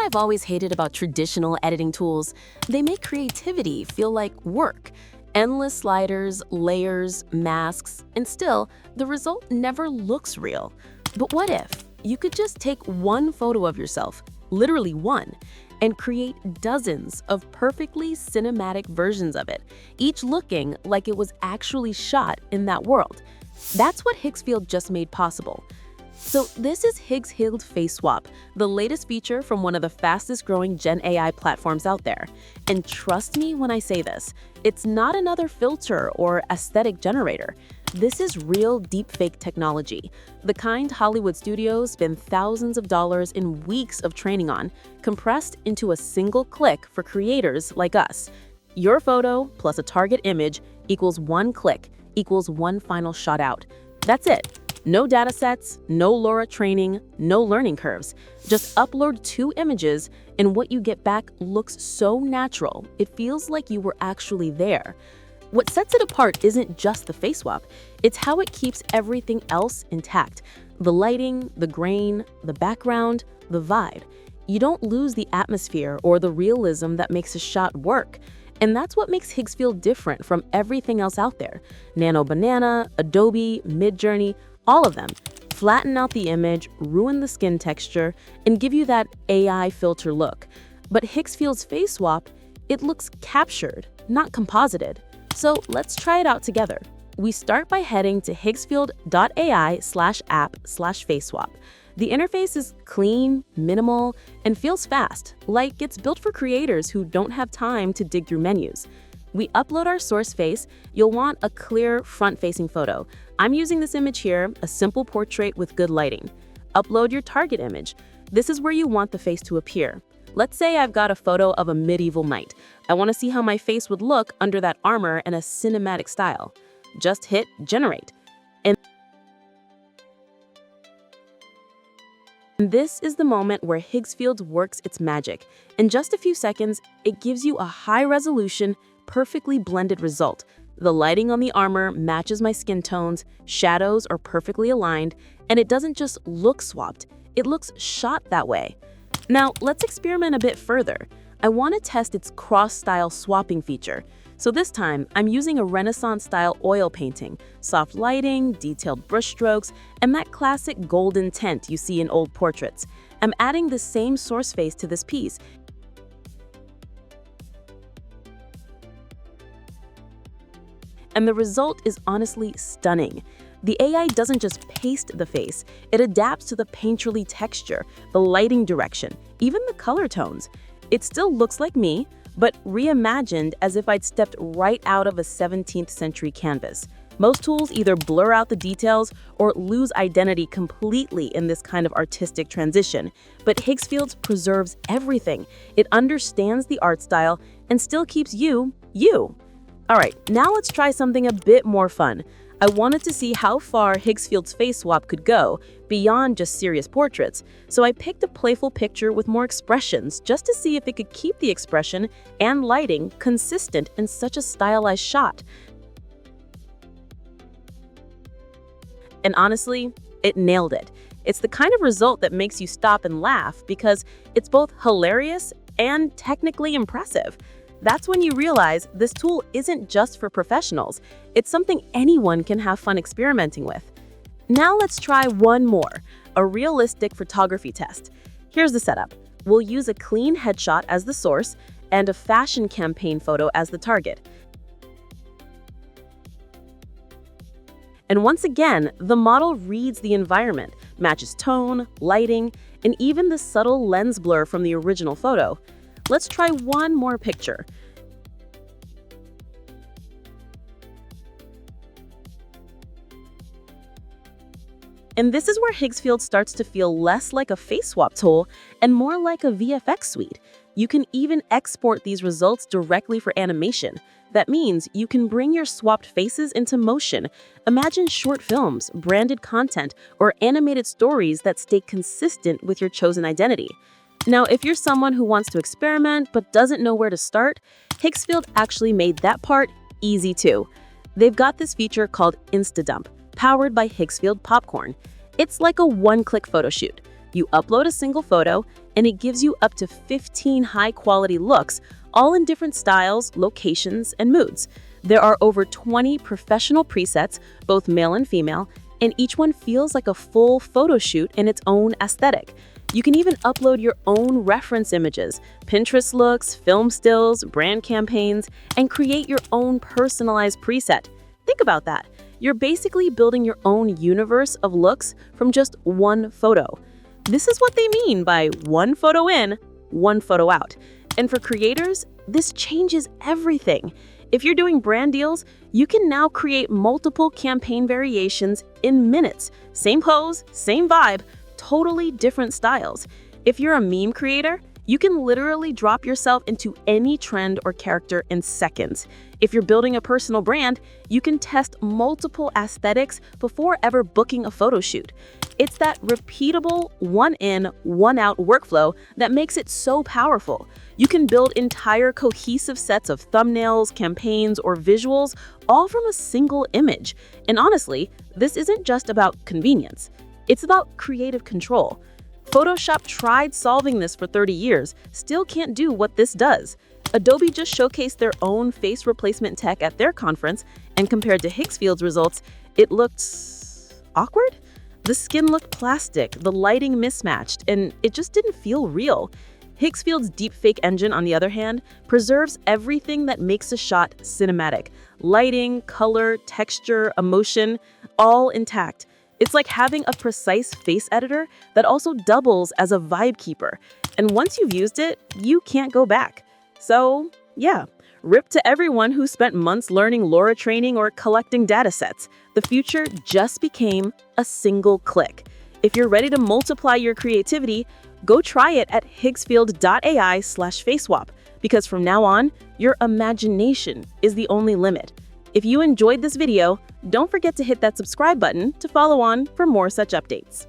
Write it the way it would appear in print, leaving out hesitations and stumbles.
what I've always hated about traditional editing tools? They make creativity feel like work. Endless sliders, layers, masks, and still, the result never looks real. But what if you could just take one photo of yourself, literally one, and create dozens of perfectly cinematic versions of it, each looking like it was actually shot in that world? That's what Higgsfield just made possible. So this is Higgsfield Face Swap, the latest feature from one of the fastest growing Gen AI platforms out there. And trust me when I say this, it's not another filter or aesthetic generator. This is real deepfake technology, the kind Hollywood studios spend thousands of dollars in weeks of training on, compressed into a single click for creators like us. Your photo plus a target image equals one click, equals one final shot out. That's it. No datasets, no LoRa training, no learning curves. Just upload 2 images and what you get back looks so natural, it feels like you were actually there. What sets it apart isn't just the face swap, it's how it keeps everything else intact. The lighting, the grain, the background, the vibe. You don't lose the atmosphere or the realism that makes a shot work. And that's what makes Higgsfield different from everything else out there. Nano Banana, Adobe, Midjourney, all of them flatten out the image, ruin the skin texture, and give you that AI filter look. But Higgsfield's face swap, it looks captured, not composited. So let's try it out together. We start by heading to higgsfield.ai/app/faceswap. The interface is clean, minimal, and feels fast, like it's built for creators who don't have time to dig through menus. We upload our source face. You'll want a clear front-facing photo. I'm using this image here, a simple portrait with good lighting. Upload your target image. This is where you want the face to appear. Let's say I've got a photo of a medieval knight. I want to see how my face would look under that armor in a cinematic style. Just hit generate. And this is the moment where Higgsfield works its magic. In just a few seconds, it gives you a high-resolution, perfectly blended result. The lighting on the armor matches my skin tones, shadows are perfectly aligned, and it doesn't just look swapped, it looks shot that way. Now, let's experiment a bit further. I want to test its cross-style swapping feature. So this time, I'm using a Renaissance-style oil painting, soft lighting, detailed brushstrokes, and that classic golden tint you see in old portraits. I'm adding the same source face to this piece, and the result is honestly stunning. The AI doesn't just paste the face, it adapts to the painterly texture, the lighting direction, even the color tones. It still looks like me, but reimagined as if I'd stepped right out of a 17th century canvas. Most tools either blur out the details or lose identity completely in this kind of artistic transition, but Higgsfield preserves everything. It understands the art style and still keeps you, you. All right, now let's try something a bit more fun. I wanted to see how far Higgsfield's face swap could go beyond just serious portraits, so I picked a playful picture with more expressions just to see if it could keep the expression and lighting consistent in such a stylized shot. And honestly, it nailed it. It's the kind of result that makes you stop and laugh because it's both hilarious and technically impressive. That's when you realize this tool isn't just for professionals. It's something anyone can have fun experimenting with. Now let's try one more, a realistic photography test. Here's the setup. We'll use a clean headshot as the source and a fashion campaign photo as the target. And once again, the model reads the environment, matches tone, lighting, and even the subtle lens blur from the original photo. Let's try one more picture. And this is where Higgsfield starts to feel less like a face swap tool and more like a VFX suite. You can even export these results directly for animation. That means you can bring your swapped faces into motion. Imagine short films, branded content, or animated stories that stay consistent with your chosen identity. Now, if you're someone who wants to experiment but doesn't know where to start, Higgsfield actually made that part easy too. They've got this feature called InstaDump, powered by Higgsfield Popcorn. It's like a one-click photo shoot. You upload a single photo, and it gives you up to 15 high-quality looks, all in different styles, locations, and moods. There are over 20 professional presets, both male and female, and each one feels like a full photo shoot in its own aesthetic. You can even upload your own reference images, Pinterest looks, film stills, brand campaigns, and create your own personalized preset. Think about that. You're basically building your own universe of looks from just one photo. This is what they mean by one photo in, one photo out. And for creators, this changes everything. If you're doing brand deals, you can now create multiple campaign variations in minutes. Same pose, same vibe, totally different styles. If you're a meme creator, you can literally drop yourself into any trend or character in seconds. If you're building a personal brand, you can test multiple aesthetics before ever booking a photo shoot. It's that repeatable one in, one out workflow that makes it so powerful. You can build entire cohesive sets of thumbnails, campaigns, or visuals, all from a single image. And honestly, this isn't just about convenience. It's about creative control. Photoshop tried solving this for 30 years, still can't do what this does. Adobe just showcased their own face replacement tech at their conference, and compared to Higgsfield's results, it looked awkward. The skin looked plastic, the lighting mismatched, and it just didn't feel real. Higgsfield's deepfake engine, on the other hand, preserves everything that makes a shot cinematic. Lighting, color, texture, emotion, all intact. It's like having a precise face editor that also doubles as a vibe keeper. And once you've used it, you can't go back. So, yeah, rip to everyone who spent months learning LoRa training or collecting datasets. The future just became a single click. If you're ready to multiply your creativity, go try it at higgsfield.ai/faceswap, because from now on, your imagination is the only limit. If you enjoyed this video, don't forget to hit that subscribe button to follow on for more such updates.